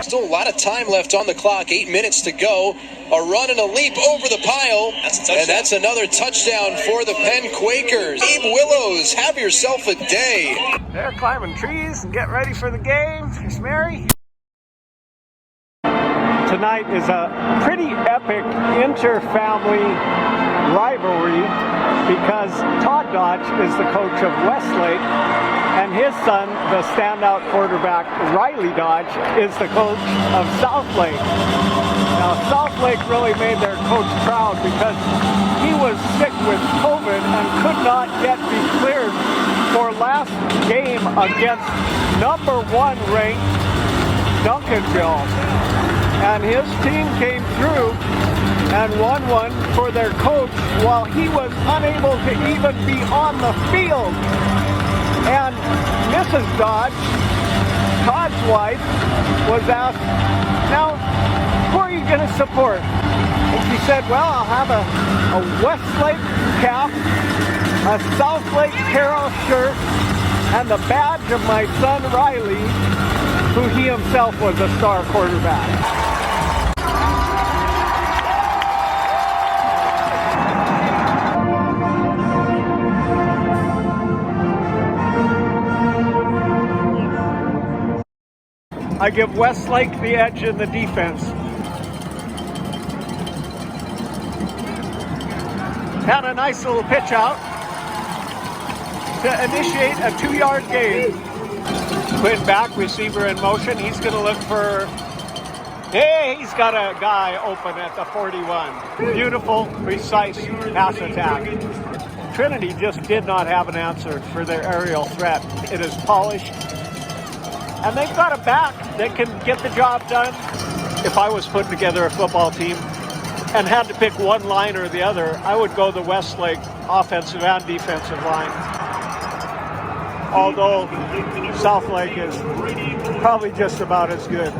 Still a lot of time left on the clock. 8 minutes to go. A run and a leap over the pile. And that's another touchdown for the Penn Quakers. Abe Willows, have yourself a day. They're climbing trees and getting ready for the game. There's Mary. Tonight is a pretty epic inter-family rivalry because Todd Dodge is the coach of Westlake and his son, the standout quarterback Riley Dodge, is the coach of Southlake. Now Southlake really made their coach proud because he was sick with COVID and could not yet be cleared for last game against number 1 ranked Duncanville. And his team came through and won one for their coach while he was unable to even be on the field. And Mrs. Dodge, Todd's wife, was asked, now, who are you going to support? And she said, well, I'll have a Westlake cap, a Lake Carrol shirt, and the badge of my son Riley, who he himself was a star quarterback. I give Westlake the edge in the defense. Had a nice little pitch out to initiate a 2-yard gain. Quinn back, receiver in motion. He's going to look for... Hey, he's got a guy open at the 41. Beautiful, precise pass attack. Trinity just did not have an answer for their aerial threat. It is polished. And they've got a back that can get the job done. If I was putting together a football team and had to pick one line or the other, I would go the Westlake offensive and defensive line. Although Southlake is probably just about as good.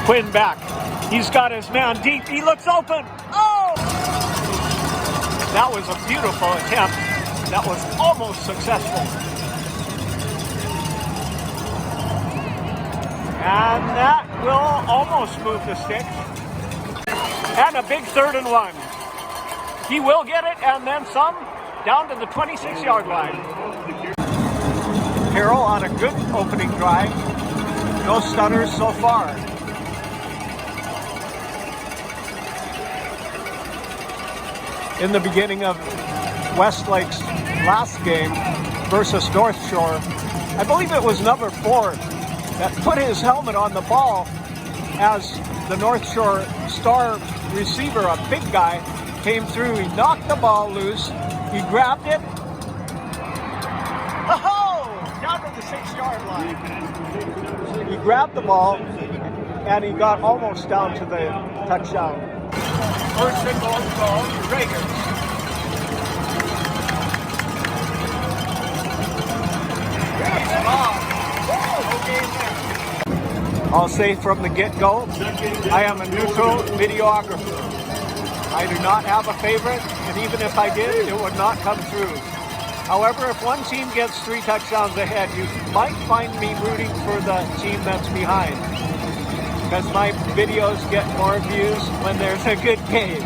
Quinn back. He's got his man deep. He looks open. Oh! That was a beautiful attempt. That was almost successful. And that will almost move the stick. And a big 3rd and 1. He will get it and then some down to the 26-yard line. Carroll on a good opening drive. No stunners so far. In the beginning of Westlake's last game versus North Shore, I believe it was number 4 that put his helmet on the ball as the North Shore star receiver, a big guy, came through. He knocked the ball loose. He grabbed it. Oh! Down to the 6-yard line. He grabbed the ball and he got almost down to the touchdown. First and goal to Raiders. I'll say from the get-go, I am a neutral videographer. I do not have a favorite, and even if I did, it would not come through. However, if one team gets 3 touchdowns ahead, you might find me rooting for the team that's behind, because my videos get more views when there's a good game.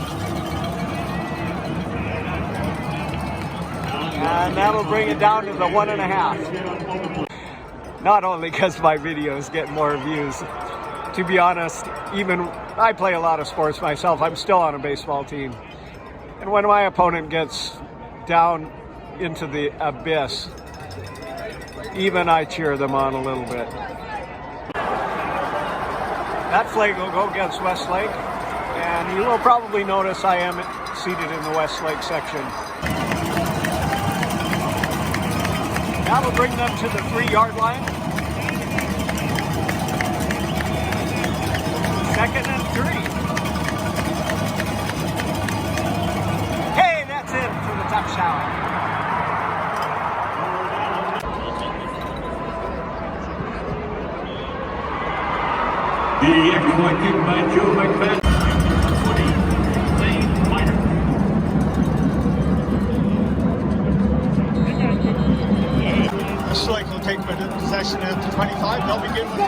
And that'll bring it down to the 1.5. Not only because my videos get more views. To be honest, even I play a lot of sports myself. I'm still on a baseball team. And when my opponent gets down into the abyss, even I cheer them on a little bit. That flag will go against Westlake. And you will probably notice I am seated in the Westlake section. That'll bring them to the 3-yard line. 2nd and 3. Hey, that's it for the touchdown. The excellent kick by Joe McFadden. Westlake will take possession at the 25. They'll begin with the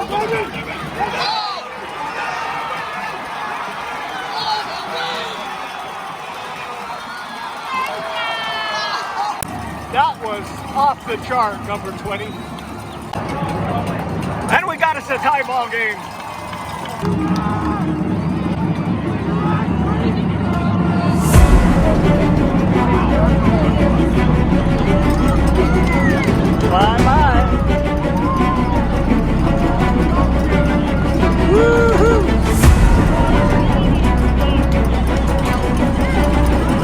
That was off the chart, number 20. And we got us a tie ball game. Bye-bye. Woo-hoo.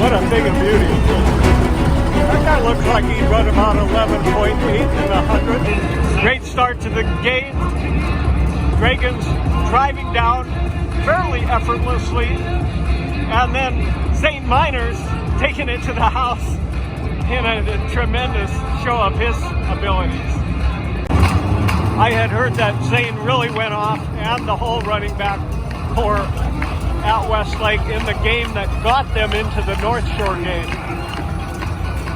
What a thing of beauty. That guy looks like he'd run about 11.8 in 100. Great start to the game. Dragons driving down fairly effortlessly. And then St. Miners taking it to the house in a tremendous show of his abilities. I had heard that Zane really went off, and the whole running back core at Westlake in the game that got them into the North Shore game.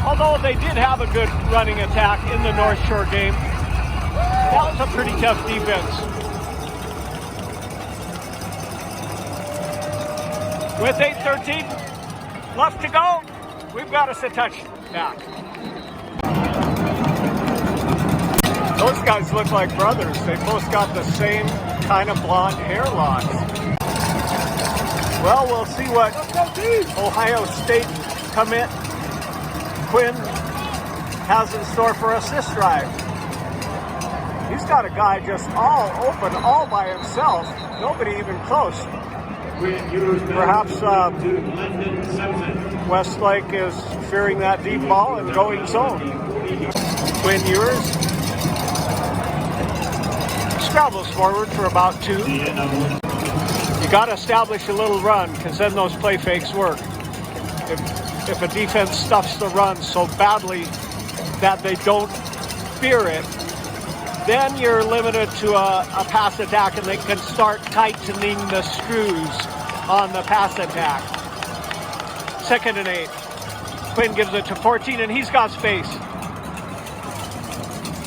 Although they did have a good running attack in the North Shore game, that was a pretty tough defense. With 8:13 left to go, we've got us a touchback. Those guys look like brothers. They both got the same kind of blonde hair locks. Well, we'll see what Ohio State commit Quinn has in store for us this drive. He's got a guy just all open, all by himself. Nobody even close. Perhaps Westlake is fearing that deep ball and going zone. Quinn Ewers scrabbles forward for about 2. You got to establish a little run, because then those play fakes work. If a defense stuffs the run so badly that they don't fear it, then you're limited to a pass attack, and they can start tightening the screws on the pass attack. 2nd and 8. Quinn gives it to 14, and he's got space.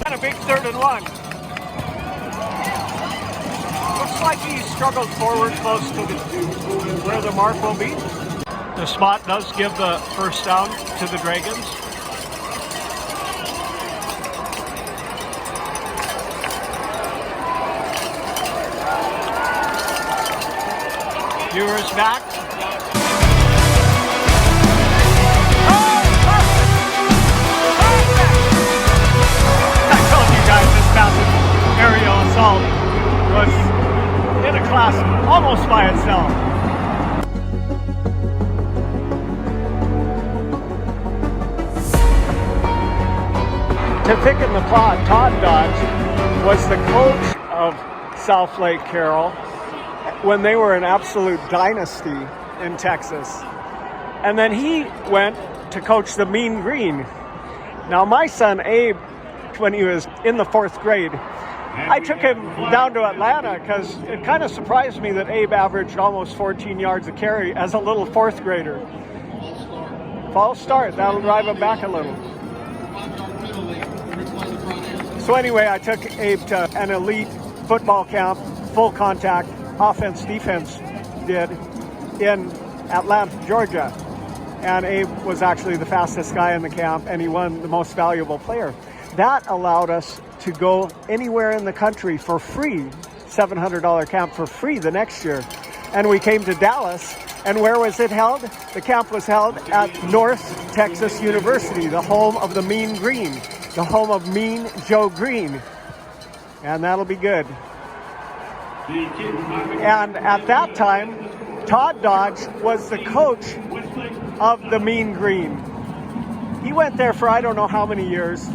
And a big 3rd and 1. Looks like he struggled forward close to where the mark will be. The spot does give the first down to the Dragons. Ewers back. I told you guys this massive aerial assault was in a class almost by itself. To thicken the plot, Todd Dodge was the coach of South Lake Carrol when they were an absolute dynasty in Texas. And then he went to coach the Mean Green. Now my son Abe, when he was in the 4th grade, I took him down to Atlanta because it kind of surprised me that Abe averaged almost 14 yards a carry as a little 4th grader. False start, that'll drive him back a little. So anyway, I took Abe to an elite football camp, full contact, offense, defense did in Atlanta, Georgia. And Abe was actually the fastest guy in the camp, and he won the most valuable player. That allowed us to go anywhere in the country for free, $700 camp for free the next year. And we came to Dallas, and where was it held? The camp was held at North Texas University, the home of the Mean Green, the home of Mean Joe Green. And that'll be good. And at that time, Todd Dodge was the coach of the Mean Green. He went there for I don't know how many years.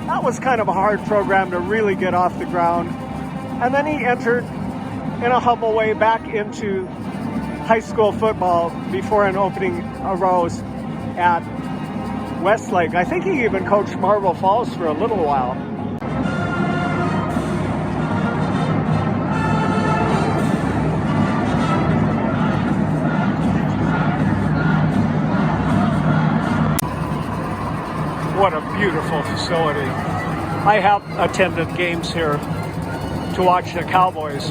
That was kind of a hard program to really get off the ground. And then he entered in a humble way back into high school football before an opening arose at Westlake. I think he even coached Marble Falls for a little while. What a beautiful facility. I have attended games here to watch the Cowboys.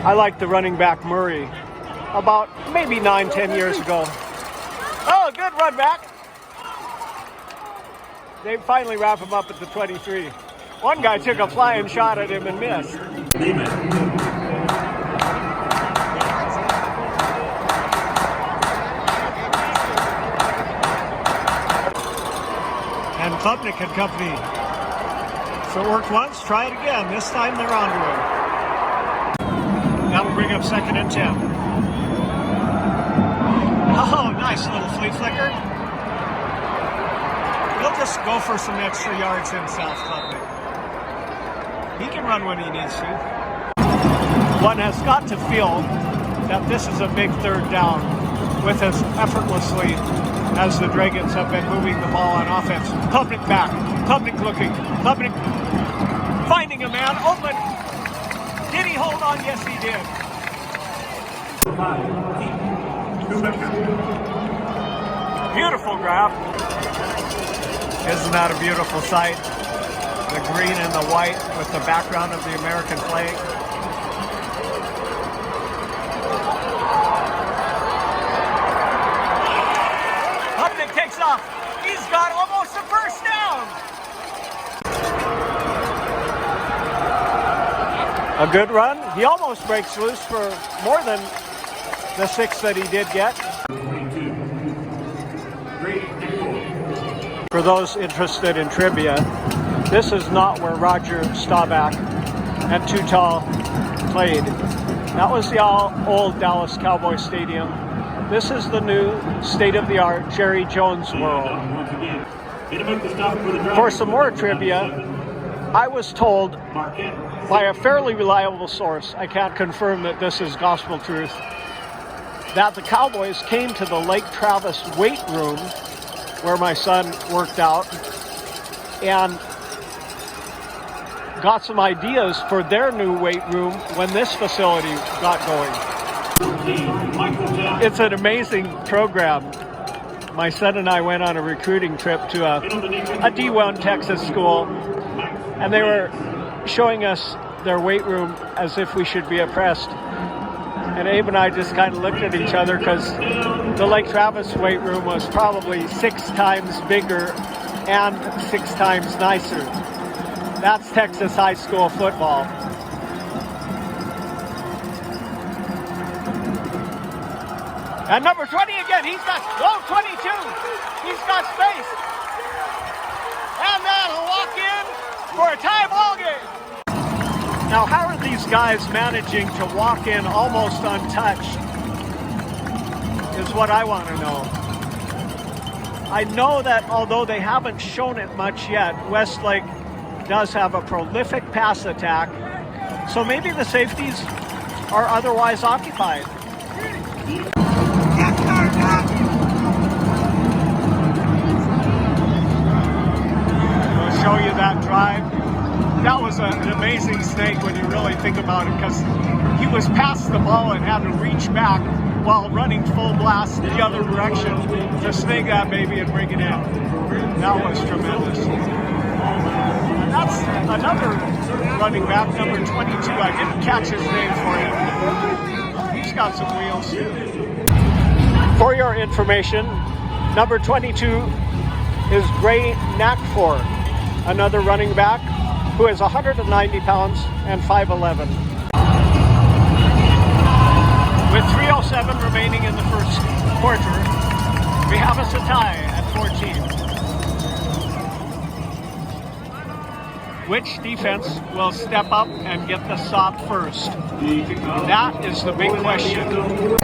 I liked the running back Murray about maybe 9-10 years ago. Oh, good run back. They finally wrap him up at the 23. One guy took a flying shot at him and missed. And Klubnik and company. So it worked once, try it again. This time they're onto him. That'll bring up 2nd and 10. Oh, nice little flea flicker. He'll just go for some extra yards himself, Klubnik. He can run when he needs to. One has got to feel that this is a big 3rd down with as effortlessly as the Dragons have been moving the ball on offense. Klubnik back. Klubnik looking. Klubnik finding a man open. Did he hold on? Yes, he did. Beautiful grab. Isn't that a beautiful sight? The green and the white with the background of the American flag. Klubnik takes off. He's got almost a first down. A good run. He almost breaks loose for more than the 6 that he did get. For those interested in trivia, this is not where Roger Staubach and Too Tall played. That was the old Dallas Cowboy Stadium. This is the new state-of-the-art Jerry Jones World. For some more trivia, I was told by a fairly reliable source, I can't confirm that this is gospel truth, that the Cowboys came to the Lake Travis weight room where my son worked out and got some ideas for their new weight room when this facility got going. It's an amazing program. My son and I went on a recruiting trip to a D1 Texas school, and they were showing us their weight room as if we should be impressed. And Abe and I just kind of looked at each other because the Lake Travis weight room was probably 6 times bigger and 6 times nicer. That's Texas high school football. And number 20 again, he's got, 22. He's got space. And that'll walk in for a tie ball game. Now, how are these guys managing to walk in almost untouched is what I want to know. I know that although they haven't shown it much yet, Westlake does have a prolific pass attack, so maybe the safeties are otherwise occupied. I'll show you that drive. That was an amazing snake when you really think about it, because he was past the ball and had to reach back while running full blast the other direction to snake that baby and bring it in. That was tremendous. And that's another running back, number 22. I didn't catch his name for you. He's got some wheels. For your information, number 22 is Gray Nakfor, another running back who is 190 pounds and 5'11". With 3:07 remaining in the first quarter, we have us a tie at 14. Which defense will step up and get the stop first? That is the big question.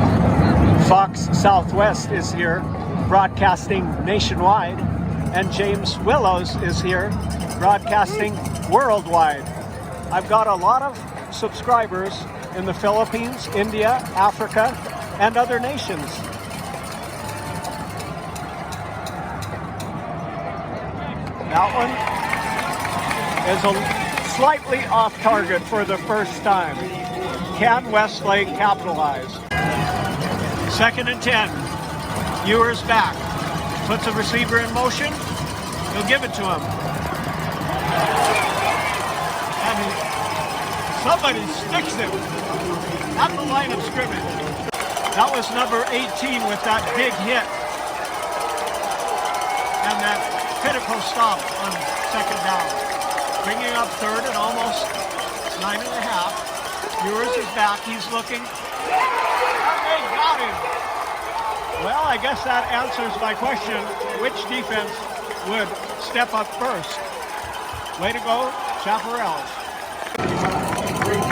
Fox Southwest is here, broadcasting nationwide, and James Willows is here, broadcasting worldwide. I've got a lot of subscribers in the Philippines, India, Africa, and other nations. That one is a slightly off target for the first time. Can Westlake capitalize? 2nd and 10. Ewers back. puts a receiver in motion, he'll give it to him. And somebody sticks him at the line of scrimmage. That was number 18 with that big hit. And that critical stop on second down. Bringing up third and almost 9.5. Ewers is back, he's looking. And they got him. Well, I guess that answers my question. Which defense would step up first? Way to go, Chaparrals.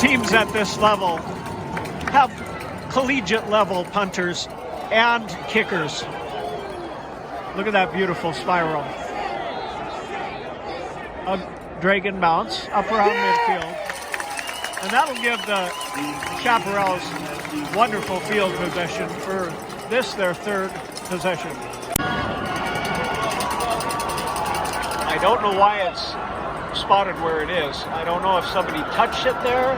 Teams at this level have collegiate level punters and kickers. Look at that beautiful spiral. A dragon bounce up around midfield. And that'll give the Chaparrals wonderful field possession for this, their third possession. I don't know why it's spotted where it is. I don't know if somebody touched it there.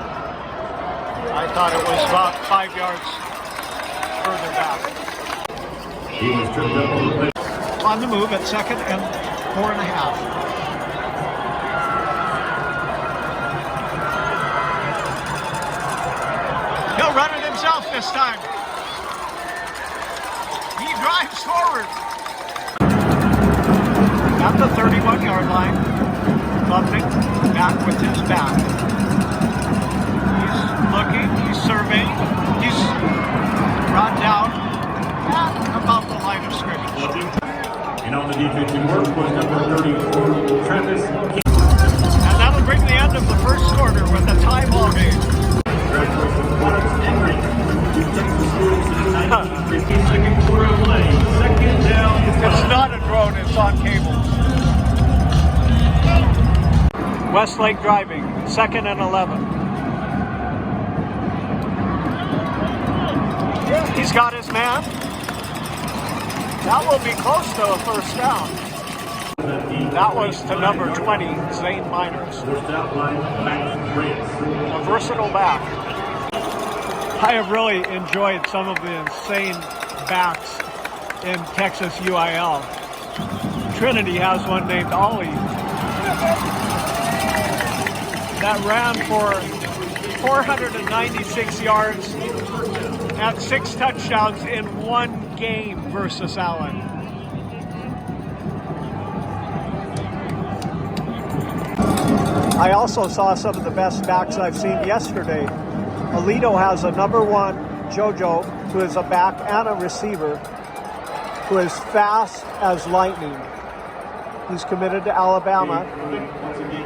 I thought it was about 5 yards further back. On the move at 2nd and 4.5. He'll run it himself this time. He drives forward. At the 31-yard line, Lubnick back with his back. He's looking, he's surveying, he's brought down at about the line of scrimmage. And on the defensive work was number 34, Travis. And that'll bring the end of the first quarter with a tie ball game. It's not a drone, it's on cables. Westlake driving, 2nd and 11. He's got his man. That will be close to a first down. That was to number 20, Zane Miners. A versatile back. I have really enjoyed some of the insane backs in Texas UIL. Trinity has one named Ollie that ran for 496 yards and 6 touchdowns in one game versus Allen. I also saw some of the best backs I've seen yesterday. Alito has a number 1 JoJo, who is a back and a receiver, who is fast as lightning. He's committed to Alabama.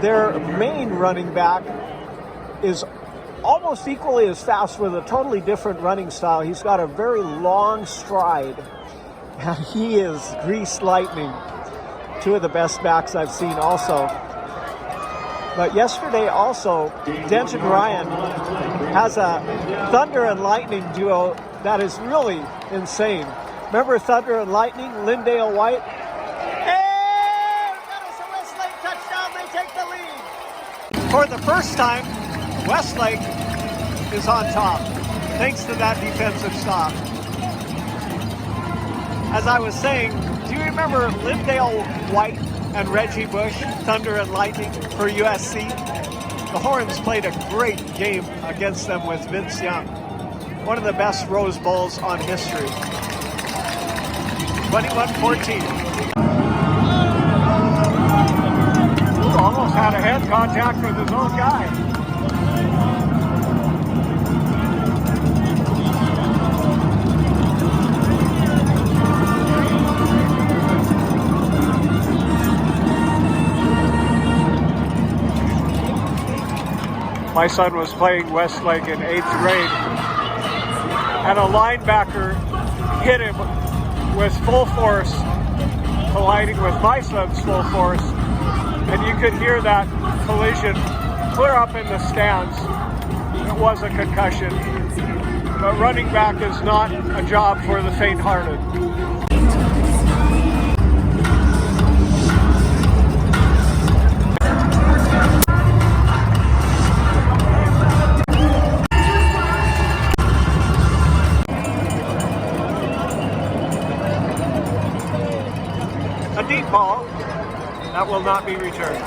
Their main running back is almost equally as fast with a totally different running style. He's got a very long stride, and he is greased lightning. 2 of the best backs I've seen also. But yesterday also, Denton Ryan has a thunder and lightning duo that is really insane. Remember Thunder and Lightning, Lindale White? Hey, that is a Westlake touchdown, they take the lead. For the first time, Westlake is on top, thanks to that defensive stop. As I was saying, do you remember Lindale White and Reggie Bush, Thunder and Lightning for USC? The Horns played a great game against them with Vince Young. One of the best Rose Bowls on history. 21-14. Ooh, almost had a head contact with his own guy. My son was playing Westlake in 8th grade, and a linebacker hit him with full force, colliding with my son's full force, and you could hear that collision clear up in the stands. It was a concussion, but running back is not a job for the faint-hearted. A deep ball that will not be returned.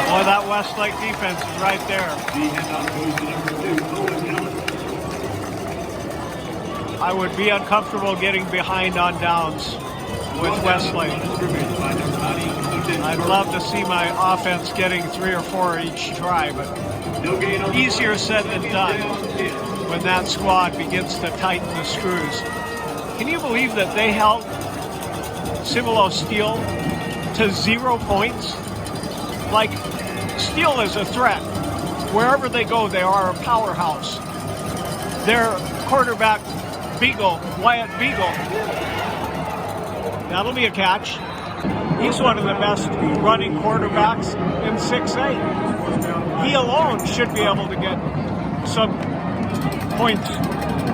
Boy, that Westlake defense is right there. I would be uncomfortable getting behind on downs with Westlake. I'd love to see my offense getting 3 or 4 each try, but easier said than done when that squad begins to tighten the screws. Can you believe that they held Cibolo Steel to 0 points? Like, Steel is a threat. Wherever they go, they are a powerhouse. Their quarterback, Wyatt Beagle, that'll be a catch. He's one of the best running quarterbacks in 6A. He alone should be able to get some points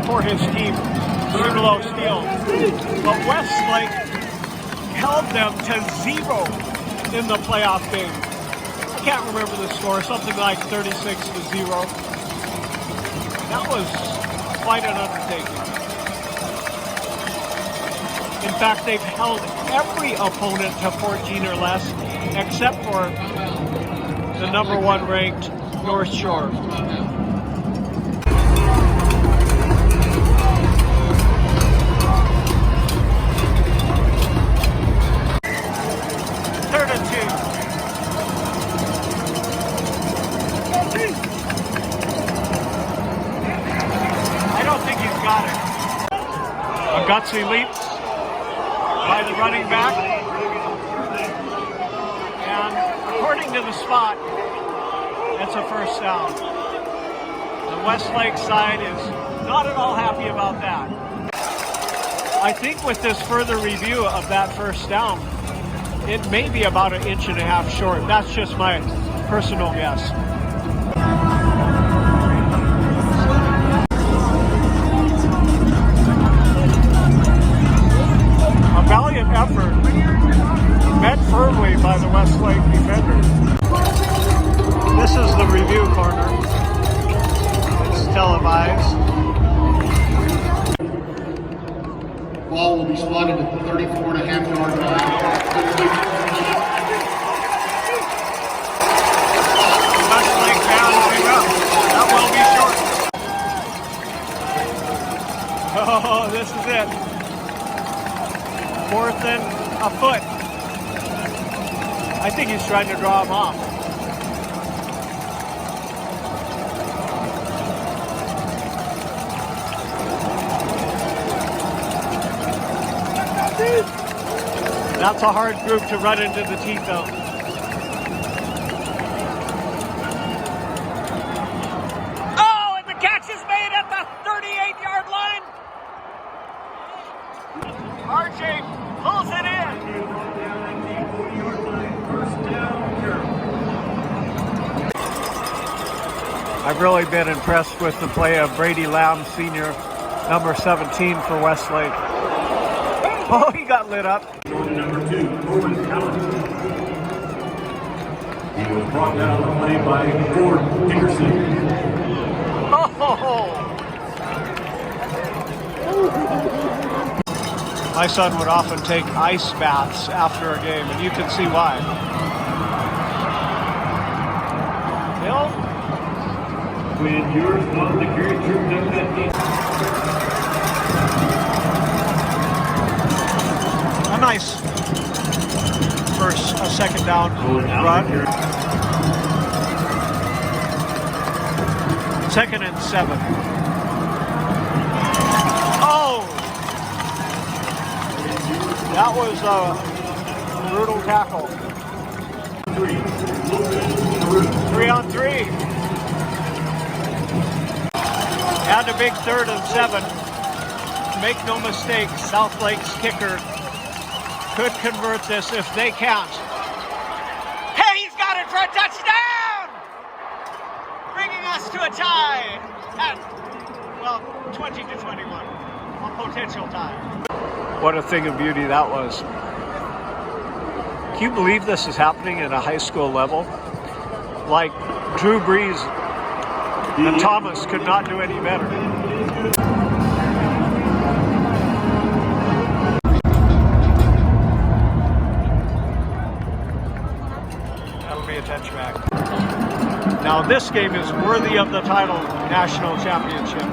for his team, Cibolo Steel. But Westlake held them to 0 in the playoff game. I can't remember the score, something like 36-0. That was quite an undertaking. In fact, they've held every opponent to 14 or less, except for the number 1 ranked North Shore. Third and 2. I don't think he's got it. A gutsy leap by the running back, and according to the spot, it's a first down. The Westlake side is not at all happy about that. I think with this further review of that first down, it may be about 1.5 inches short. That's just my personal guess. Valiant effort, met firmly by the Westlake defenders. This is the review corner. It's televised. Ball will be spotted at the 34.5-yard line. Westlake bouncing up. That will be short. Oh, this is it. 4th and a foot. I think he's trying to draw him off. That's a hard group to run into the teeth of. Oh, and the catch is made at the 38-yard line. RJ pulls it in. I've really been impressed with the play of Brady Lamb, senior, number 17 for Westlake. Oh, he got lit up. Number 2, Corbin Talent. He was brought down the play by Ford Dickerson. Oh! My son would often take ice baths after a game, and you can see why. Bill? When yours not the carry troop down that game. A nice second down run. 2nd and 7. Oh! That was a brutal tackle. 3 on 3. And a big 3rd and 7. Make no mistake, South Lake's kicker could convert this if they can't. Hey, he's got it for a touchdown! Bringing us to a tie at, 20-21. A potential tie. What a thing of beauty that was. Can you believe this is happening at a high school level? Like Drew Brees and Thomas could not do any better. Now this game is worthy of the title national championship.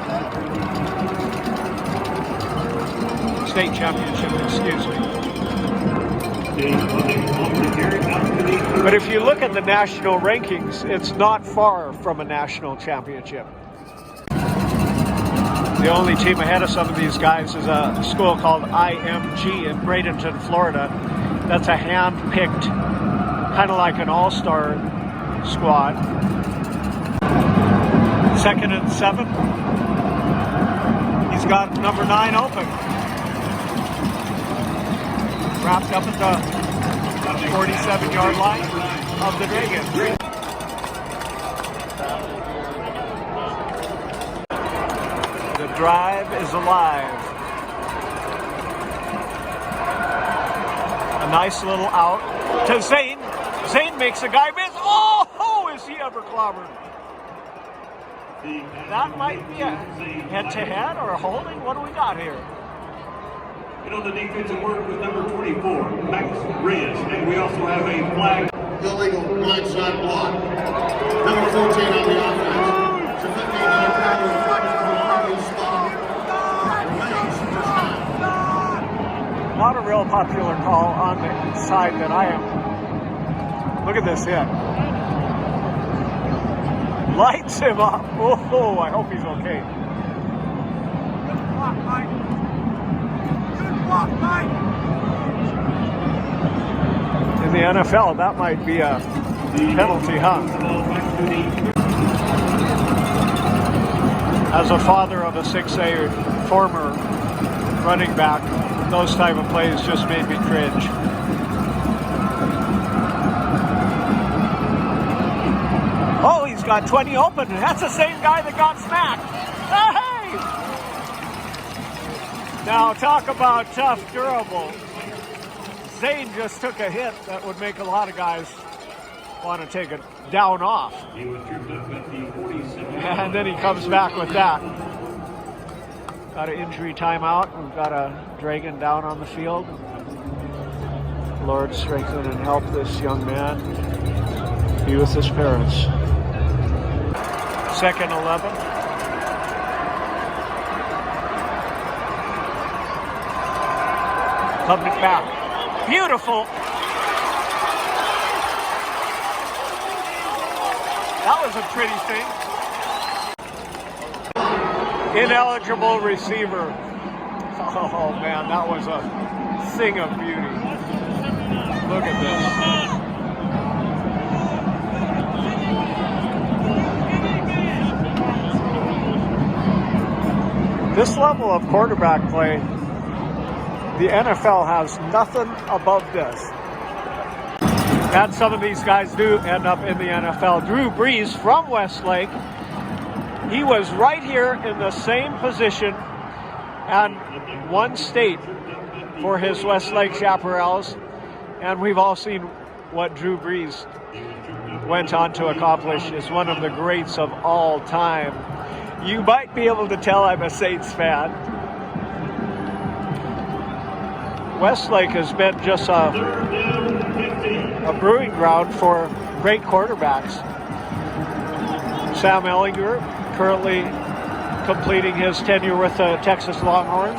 State championship, excuse me. But if you look at the national rankings, it's not far from a national championship. The only team ahead of some of these guys is a school called IMG in Bradenton, Florida. That's a hand-picked, kind of like an all-star squad. 2nd and 7. He's got number 9 open. Wrapped up at the 47-yard line of the Dragons. The drive is alive. A nice little out to Zane. Zane makes a guy miss. Oh, is he ever clobbered? That might be a head-to-head or a holding. What do we got here? And on the defensive work with number 24, Max Reyes. And we also have a flag. Illegal blindside block. Number 14 on the offense. It's a 15-yard penalty. Not a real popular call on the side that I am. Look at this hit. Lights him up. Oh, I hope he's okay. Good block, Mike. Good block, Mike. In the NFL, that might be a penalty, huh? As a father of a 6A former running back, those type of plays just made me cringe. Oh, he's got 20 open. That's the same guy that got smacked. Hey! Now talk about tough, durable. Zane just took a hit that would make a lot of guys want to take it down off. He was tripped up at the 47. And then he comes back with that. Got an injury timeout. We've got a Dragon down on the field. Lord, strengthen and help this young man be with his parents. 2nd 11. Coming back. Beautiful. That was a pretty thing. Ineligible receiver. Oh man, that was a thing of beauty. Look at this. This level of quarterback play, the NFL has nothing above this. And some of these guys do end up in the NFL. Drew Brees from Westlake. He was right here in the same position and won state for his Westlake Chaparrals. And we've all seen what Drew Brees went on to accomplish as one of the greats of all time. You might be able to tell I'm a Saints fan. Westlake has been just a brewing ground for great quarterbacks. Sam Ellinger currently completing his tenure with the Texas Longhorns.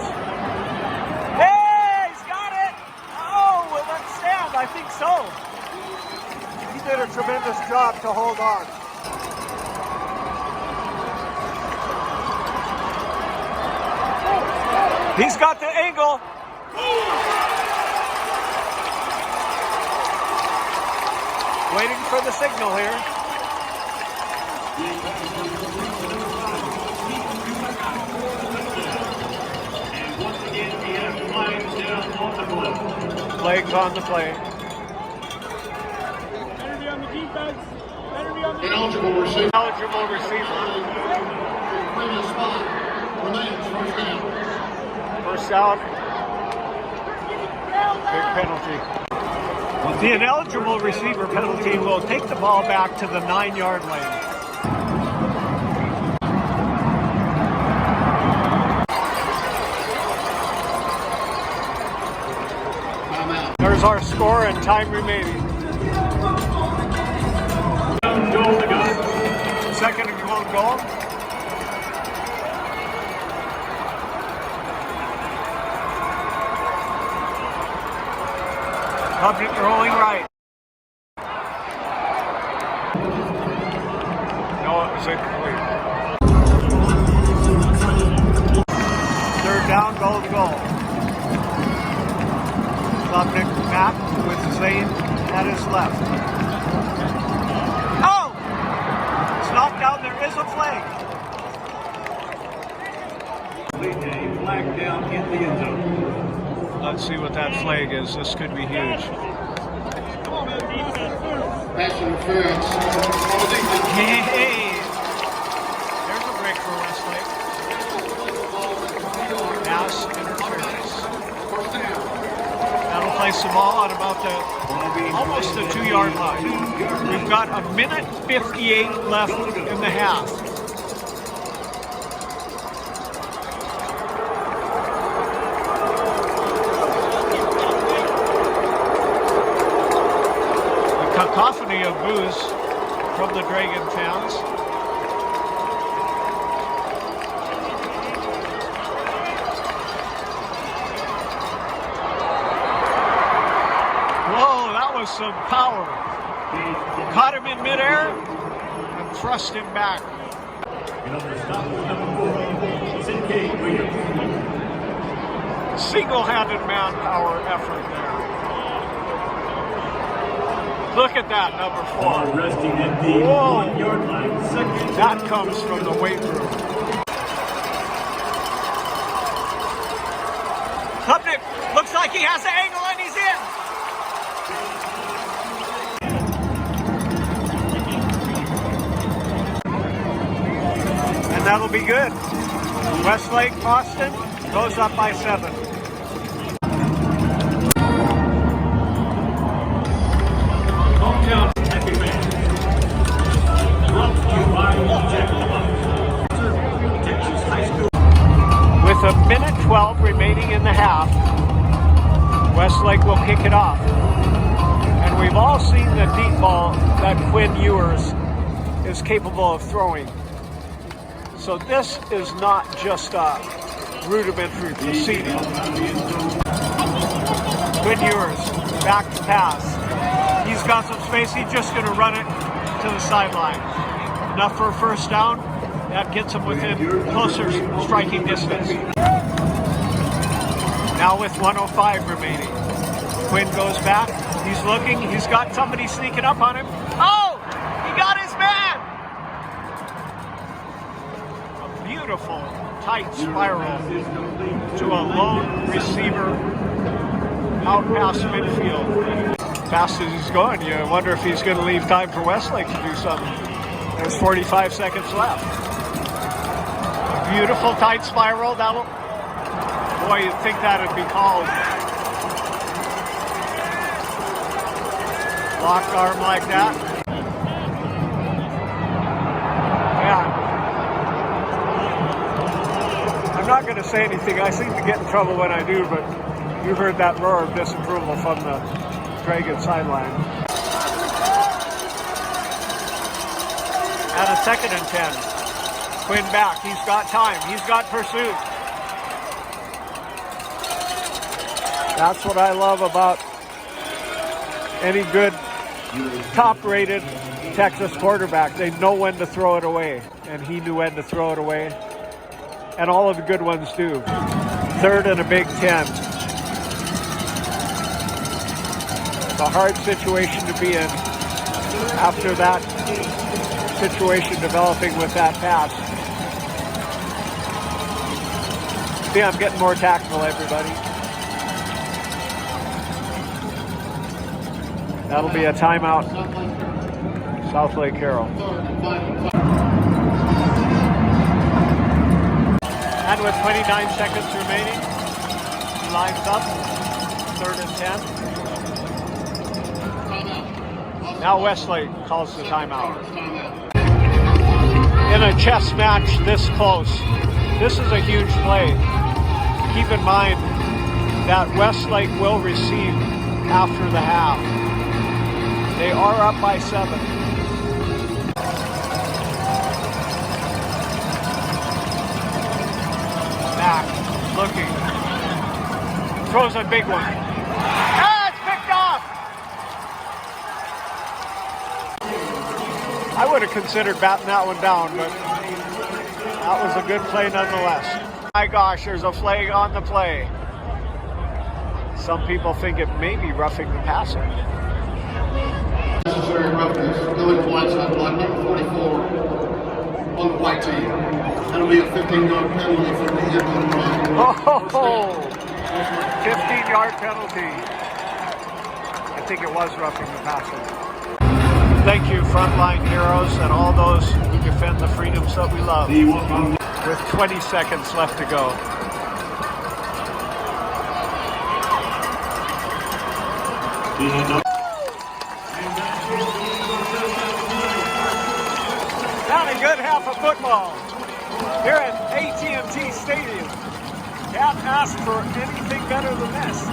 Hey, he's got it! Oh, will that stand? I think so. He did a tremendous job to hold on. He's got the angle. Waiting for the signal here. And once again, we have flags down on the play. Flags on the play. Better be on the defense. Better be on the Ineligible receiver. Eligible receiver. Previous spot. Remains first down. First down. Big penalty. The ineligible receiver penalty will take the ball back to the 9-yard line. There's our score and time remaining. Goal to go. second and goal. Public rolling right. No, it was incomplete. Third down, goal. Public back with Zane at his left. Oh! It's knocked down. There is a flag. A flag down in the end zone. Let's see what that flag is. This could be huge. Pass interference. Hey! There's a break for Westlake. Pass interference. That'll place the ball on about almost the 2-yard line. We've got 1:58 left in the half. The cacophony of boos from the Dragon fans. Some power. Caught him in midair and thrust him back. Single-handed manpower effort there. Look at that, number 4. Resting at the 1-yard line. Second. That comes from the weight room. Hupnick looks like he has the angle and he's in. And that'll be good. Westlake, Austin goes up by 7. Hometown Happy Man. Brought to you by Texas High School. With 1:12 remaining in the half, Westlake will kick it off. And we've all seen the deep ball that Quinn Ewers is capable of throwing. So this is not just a rudimentary proceeding. Quinn Ewers, back to pass. He's got some space, he's just going to run it to the sideline. Enough for a first down, that gets him within closer striking distance. Now with 1:05 remaining. Quinn goes back, he's looking, he's got somebody sneaking up on him. Oh! He got his man! Beautiful tight spiral to a lone receiver out past midfield. Fast as he's going, you wonder if he's going to leave time for Westlake to do something. There's 45 seconds left. Beautiful tight spiral. That'll, boy, you'd think that'd be called. Locked arm like that. I'm not going to say anything. I seem to get in trouble when I do, but you heard that roar of disapproval from the Dragon sideline. At a 2nd and 10. Quinn back. He's got time. He's got pursuit. That's what I love about any good top-rated Texas quarterback. They know when to throw it away, and he knew when to throw it away. And all of the good ones do. 3rd and a big 10. It's a hard situation to be in after that situation developing with that pass. See, I'm getting more tactful, everybody. That'll be a timeout. South Lake Carrol. And with 29 seconds remaining, he lines up, 3rd and 10. Now Westlake calls the timeout. In a chess match this close, this is a huge play. Keep in mind that Westlake will receive after the half. They are up by 7. Looking. Throws a big one. Ah, it's picked off! I would have considered batting that one down, but that was a good play nonetheless. My gosh, there's a flag on the play. Some people think it may be roughing the passer. Necessary roughness. Illegal blindside block number 44 on the white team. That'll be a 15-yard penalty for the end of the run. Oh, 15-yard penalty. I think it was roughing the passer. Thank you, frontline heroes, and all those who defend the freedoms that we love. With 20 seconds left to go. Not a good half of football here at AT&T Stadium. Can't ask for anything better than this.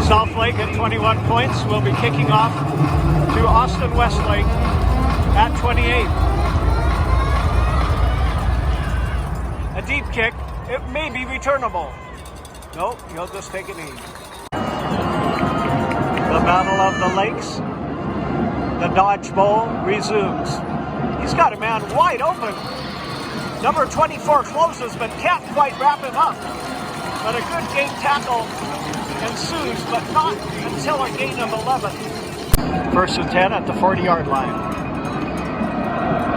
Southlake at 21 points will be kicking off to Austin Westlake at 28. A deep kick, it may be returnable. No, he'll just take a knee. The Battle of the Lakes, the Dodge Bowl resumes. He's got a man wide open. Number 24 closes, but can't quite wrap him up. But a good game tackle ensues, but not until a gain of 11. 1st and 10 at the 40-yard line.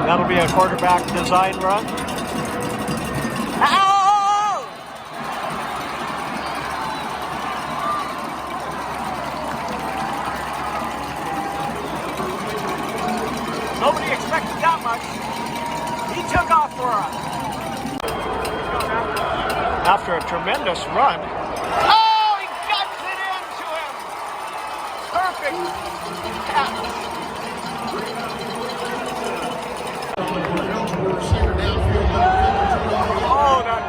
That'll be a quarterback design run. Ow! Nobody expected that much. He took off for us. After a tremendous run. Oh, he guts it into him. Perfect catch. Oh, that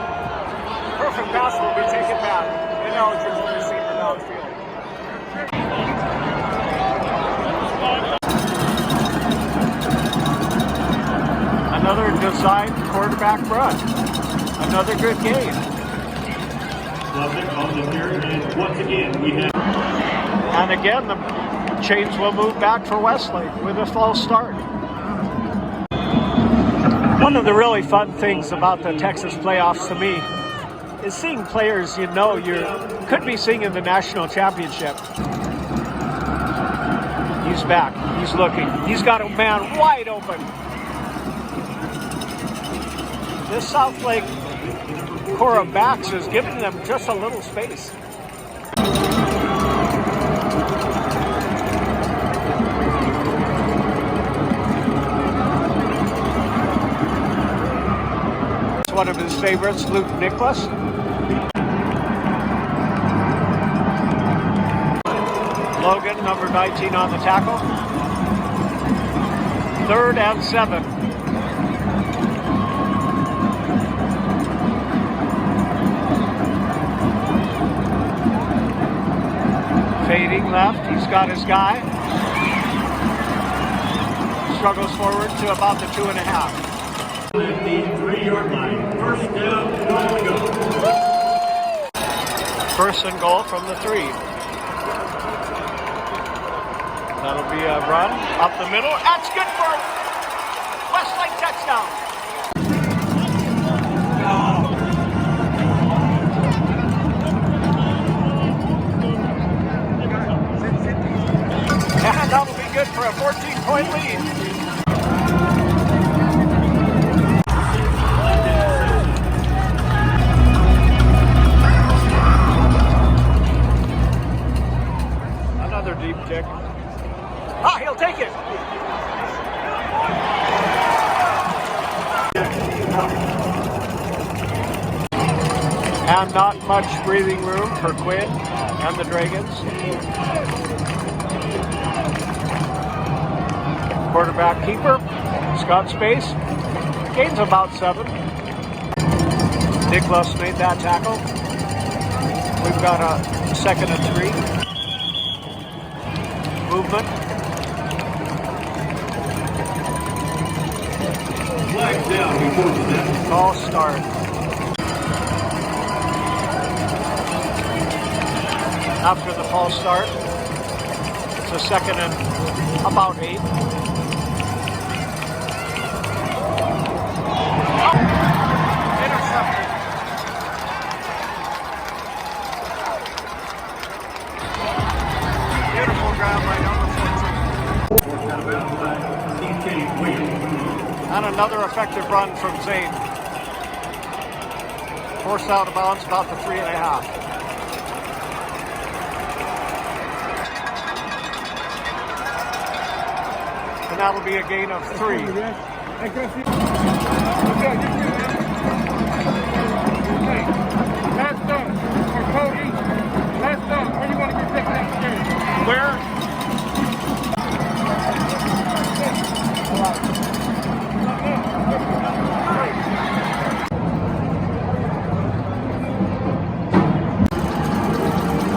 perfect pass will be taken back. Ineligible receiver downfield. Another designed quarterback run. Another good game. Once again, we have. And again, the chains will move back for Westlake with a false start. One of the really fun things about the Texas playoffs to me is seeing players you know you could be seeing in the national championship. He's back. He's looking. He's got a man wide open. This Southlake core of backs is giving them just a little space. One of his favorites, Luke Nicholas. Logan, number 19 on the tackle. 3rd and 7. Fading left, he's got his guy. Struggles forward to about the 2.5. At the 3-yard line. 1st down, goal to go. 1st and goal from the 3. That'll be a run up the middle. That's good for Westlake touchdown. And that'll be good for a 14-point lead. Another deep kick. Ah, he'll take it. And not much breathing room for Quinn and the Dragons. Quarterback keeper, Scott space, gains about 7. Nicholas made that tackle. We've got a 2nd and 3. Movement. Flag down before the snap. False start. after the false start. It's a second and about 8. Intercepted. Beautiful grab by number 14. And another effective run from Zane. Forced out of bounds about the 3.5. And that'll be a gain of 3. Last up for Cody. Last up. Where you want to get picked next game? Where?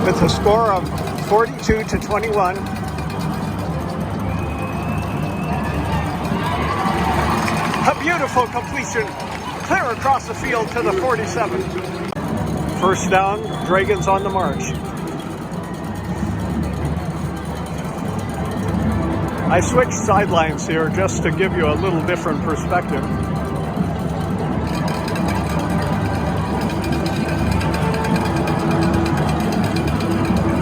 With a score of 42-21. A beautiful completion, clear across the field to the 47. First down, Dragons on the march. I switched sidelines here just to give you a little different perspective.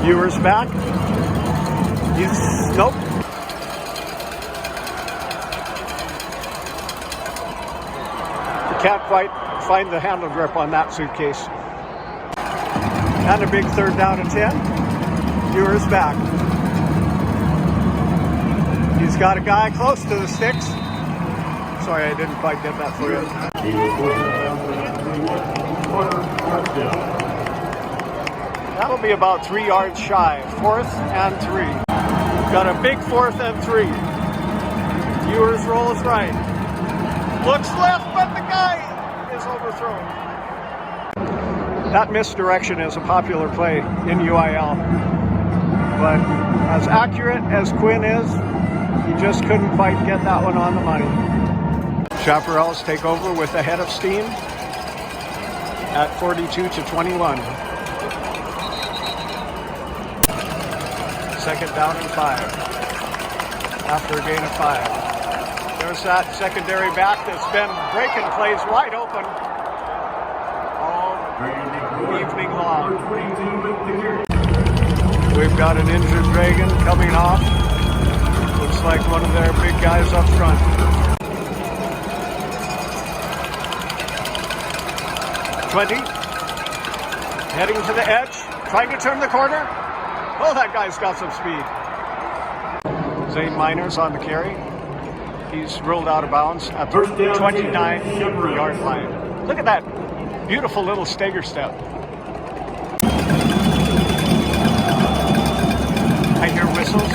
Viewers back. Nope. Can't quite find the handle grip on that suitcase. And a big third down and 10. Viewers back. He's got a guy close to the sticks. Sorry, I didn't quite get that for you. That'll be about 3 yards shy. 4th and 3. Got a big 4th and 3. Viewers rolls right. Looks left, but the guy is overthrown. That misdirection is a popular play in UIL. But as accurate as Quinn is, he just couldn't quite get that one on the money. Chaparrals take over with a head of steam at 42-21. Second down and 5 after a gain of 5. There's that secondary back that's been breaking plays wide open all evening long. We've got an injured Dragon coming off. Looks like one of their big guys up front. Heading to the edge, trying to turn the corner. Oh, that guy's got some speed. Zane Miners on the carry. He's ruled out of bounds at the 29-yard line. Look at that beautiful little stagger step. I hear whistles.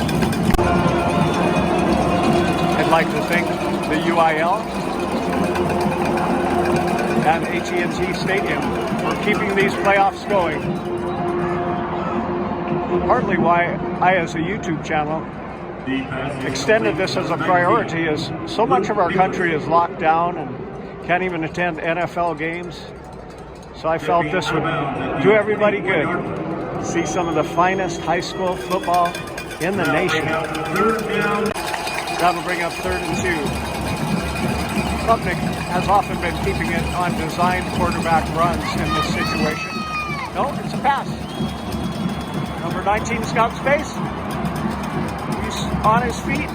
I'd like to thank the UIL and AT&T Stadium for keeping these playoffs going. Partly why I, as a YouTube channel, extended this as a priority is so much of our country is locked down and can't even attend NFL games. So I felt this would do everybody good. See some of the finest high school football in the nation. That'll bring up 3rd and 2. Klubnik has often been keeping it on designed quarterback runs in this situation. No, it's a pass. Number 19's got space. He's on his feet.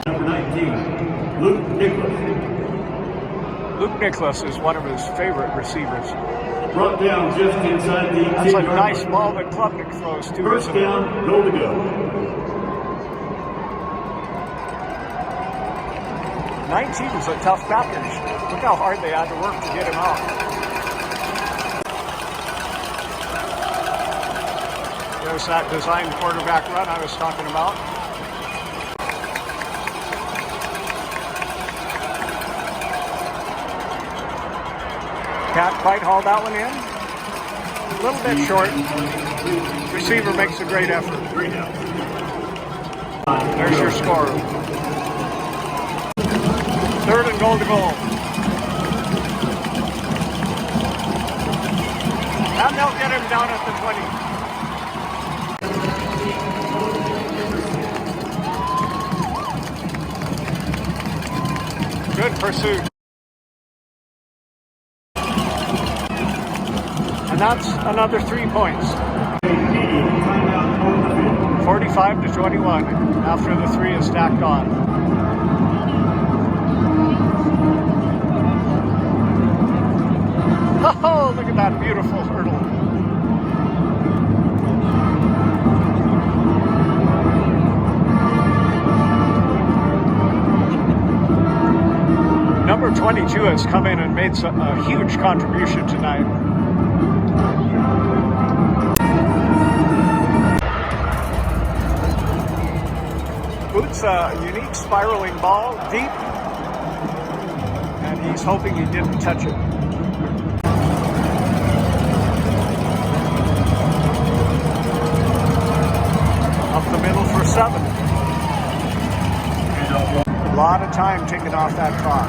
Number 19, Luke Nicholas. Luke Nicholas is one of his favorite receivers. Brought down just inside the 10-yard line. That's a nice ball that Klubnik throws to. First down, goal to go. 19 is a tough package. Look how hard they had to work to get him out. There's that designed quarterback run I was talking about. Can't quite haul that one in. A little bit short. Receiver makes a great effort. There's your score. 3rd and goal to goal. And they'll get him down at the 20. in pursuit. And that's another 3 points. 45-21 after the 3 is stacked on. Oh, look at that beautiful hurdle. Number 22 has come in and made a huge contribution tonight. Boots a unique spiraling ball deep, and he's hoping he didn't touch it. Up the middle for 7. A lot of time taken off that clock.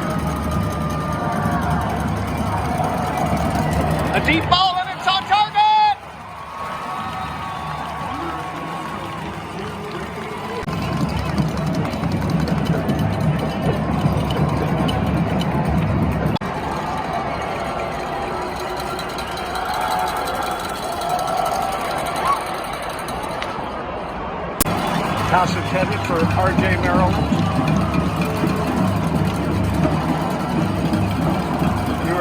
A deep ball and it's on target! Pass intended for RJ Maryland.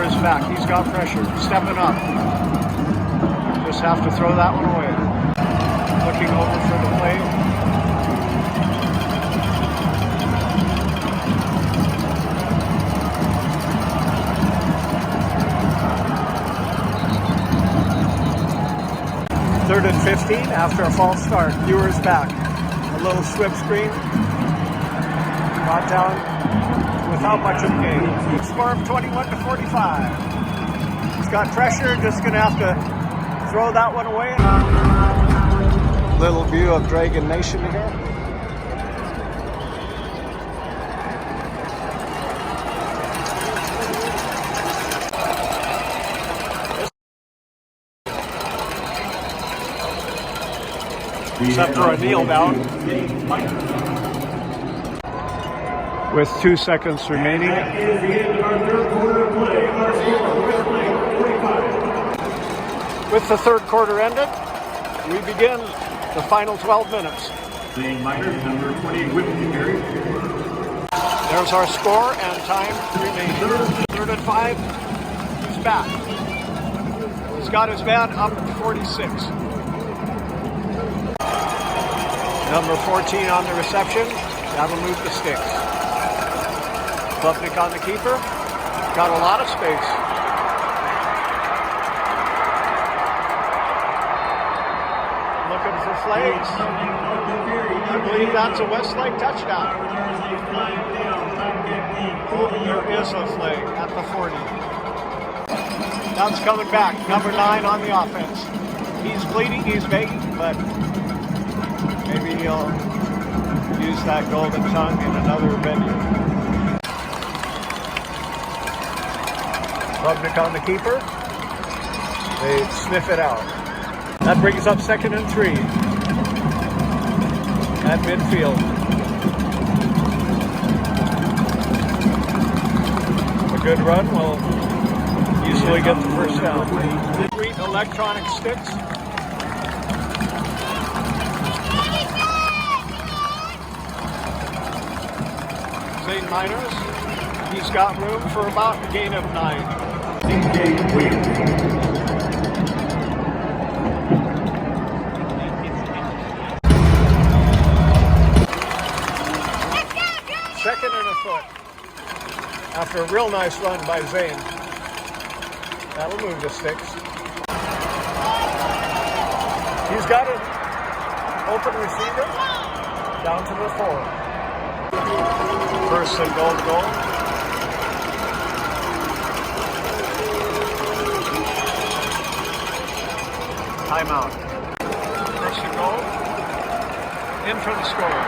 Is back. He's got pressure. Stepping up. Just have to throw that one away. Looking over for the play. Third and 15 after a false start. Viewers back. A little swift screen. Got down without much of a game. Score of 21-45. He's got pressure, just going to have to throw that one away. Little view of Dragon Nation here. Except for a kneel down. With 2 seconds remaining. That is the end of our third quarter play. Our score, Westlake 45. With the third quarter ended, we begin the final 12 minutes. The minors, number 20, Whitney Perry. There's our score and time remaining. Third and 5. He's back. He's got his man up to 46. Number 14 on the reception. That'll move the sticks. Klubnik on the keeper. Got a lot of space. Looking for flags. I believe that's a Westlake touchdown. Oh, there is a flag at the 40. That's coming back. Number 9 on the offense. He's bleeding, he's begging, but maybe he'll use that golden tongue in another venue. Klubnik on the keeper. They sniff it out. That brings up 2nd and 3 at midfield. A good run will easily get the first down. 3 electronic sticks. St. Minors. He's got room for about a gain of 9. Second and a foot. After a real nice run by Zane. That'll move the sticks. He's got an open receiver down to the 4. First and goal. Timeout. First and goal. In for the score.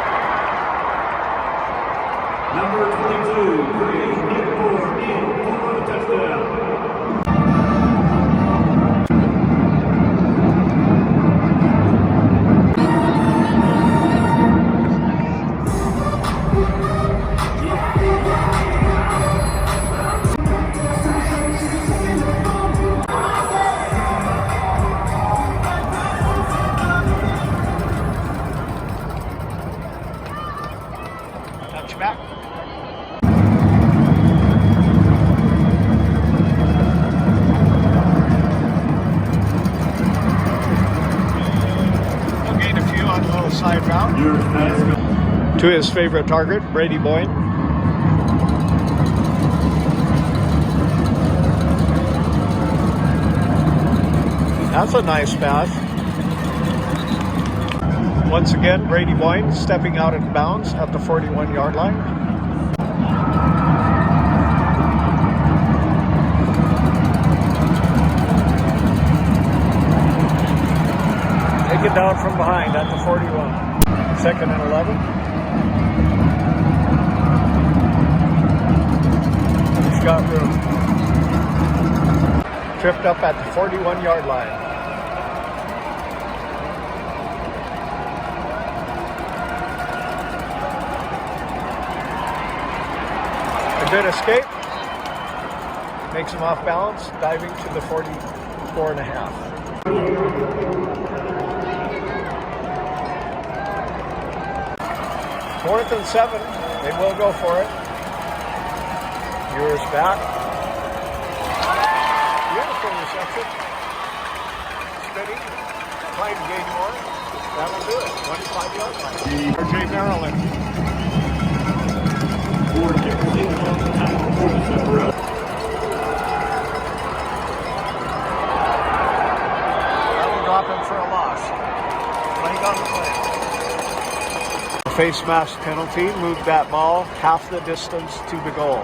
Number 22, Green, in for a touchdown. side route to his favorite target, Brady Boyd. That's a nice pass. Once again, Brady Boyd stepping out of bounds at the 41-yard line. Take it down from behind at the 41. 2nd and 11. He's got room. Tripped up at the 41-yard line. A good escape. Makes him off balance, diving to the 44.5. 4th and 7. They will go for it. Ewers back. Beautiful reception. Steady. Trying to gain more. That'll do it. 25-yard line. RJ Maryland. That'll drop him for a loss. Flag on the play. Face mask penalty, moved that ball half the distance to the goal.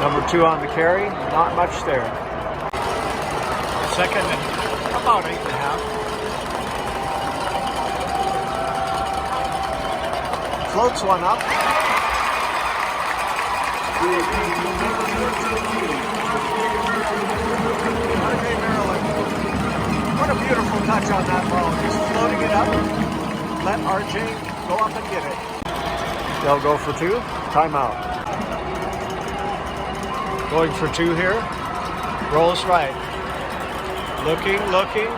Number 2 on the carry, not much there. 2nd and about 8.5. Floats one up. RJ Maryland. What a beautiful touch on that ball. Just floating it up. Let RJ go up and get it. They'll go for 2. Timeout. Going for 2 here. Rolls right. Looking. Nothing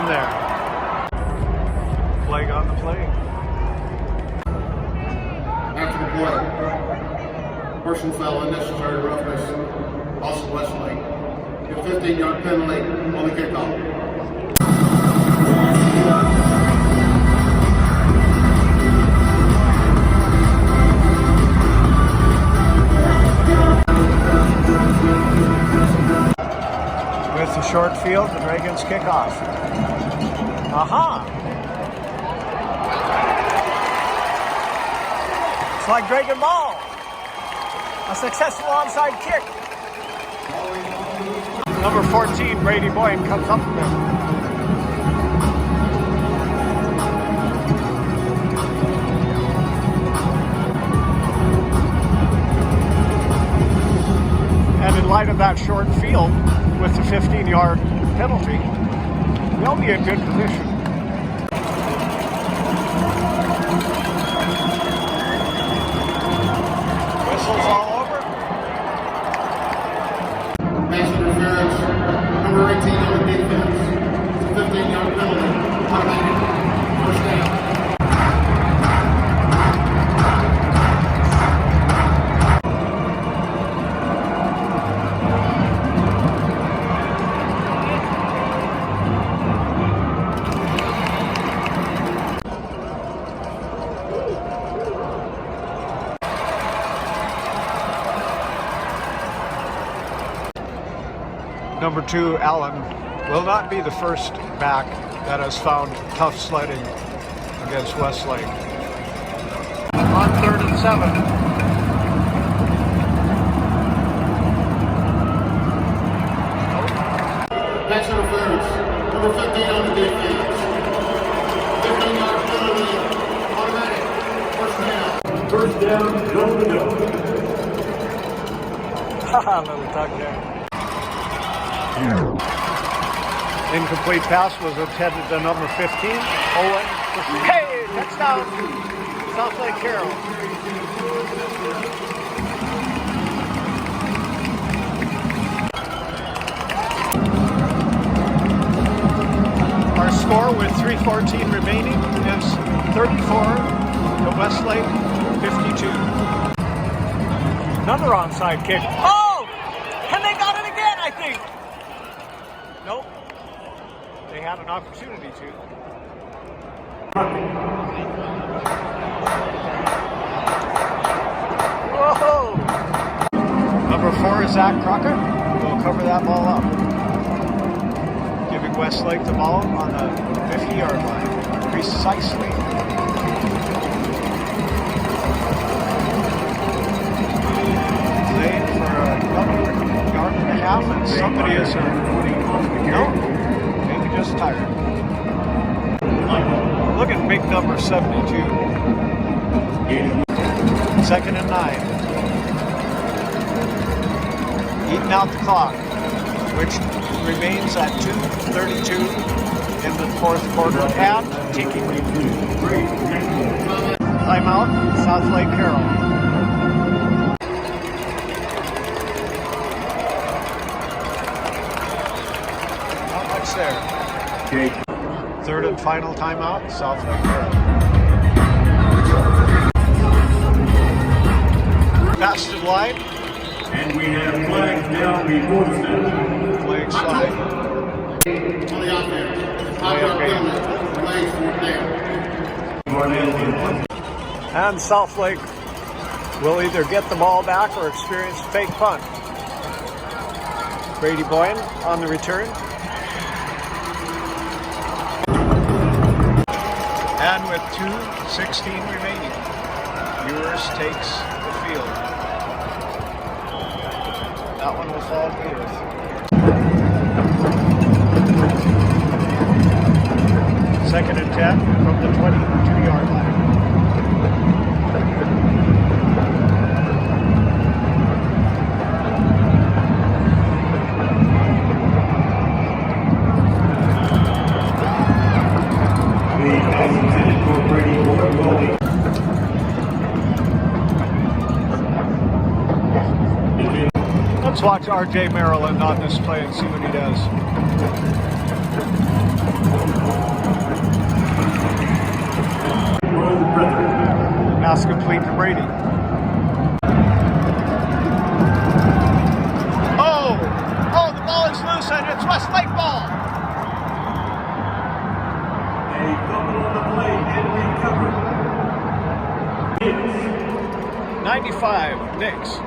there. Flag on the play. After the play, personal foul, unnecessary roughness, also Westlake. A 15-yard penalty on the kickoff. With the short field, the Dragons kick off. Aha! It's like Dragon Ball. A successful onside kick. Number 14, Brady Boyd, comes up with him. And in light of that short field, with the 15-yard penalty, they'll be in good position. Whistles all over. Pass interference, number 18 on the defense. It's a 15-yard penalty. Automatic. First down. Number 2, Allen, will not be the first back that has found tough sledding against Westlake. On 3rd and 7. Pass interference, number 15 on the defense. 15-yard penalty, automatic. First down, go. Haha, little tuck there. Incomplete pass was intended to number 15, Owen. Hey, touchdown, South Lake Carrol. Our score with 3:14 remaining is 34 to Westlake 52. Another onside kick. Oh! And they got it again, I think. they had an opportunity to. Whoa! Number 4 is Zach Crocker. We'll cover that ball up. Giving Westlake the ball on the 50-yard line. Precisely. Playing for another yard and a half, and somebody is maybe just tired. Look at big number 72. 2nd and 9. Eating out the clock, which remains at 2:32 in the 4th quarter and ticking. Timeout, South Lake Carrol. Not much there. 3rd and final timeout, South Lake Carrol. Pass to the line. And we have flags down before the snap. Flag slide. On the offense. Flags down. And South Lake will either get the ball back or experience a fake punt. Brady Boyne on the return. And with 2:16 remaining, Ewers takes the field. That one will fall to earth. Second and 10 from the 22-yard line. Let's watch R.J. Maryland on this play and see what he does. Pass complete to Brady. Oh, the ball is loose and it's Westlake ball. A fumble on the play and recovered. 95, Knicks.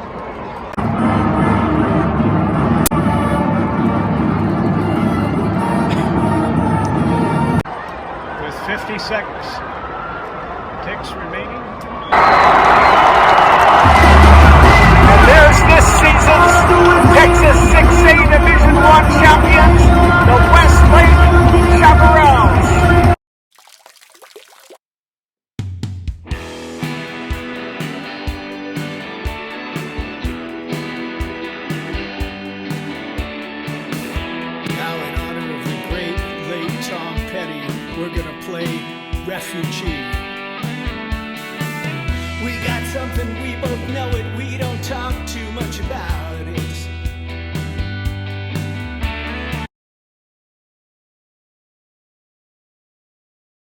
With 50 seconds. Ticks remaining. And there's this season's Texas 6A Division I champions, the Westlake Chaparrals. Now in honor of the great late Tom Petty, we're gonna play Refugee. We got something, we both know it, we don't talk too much about.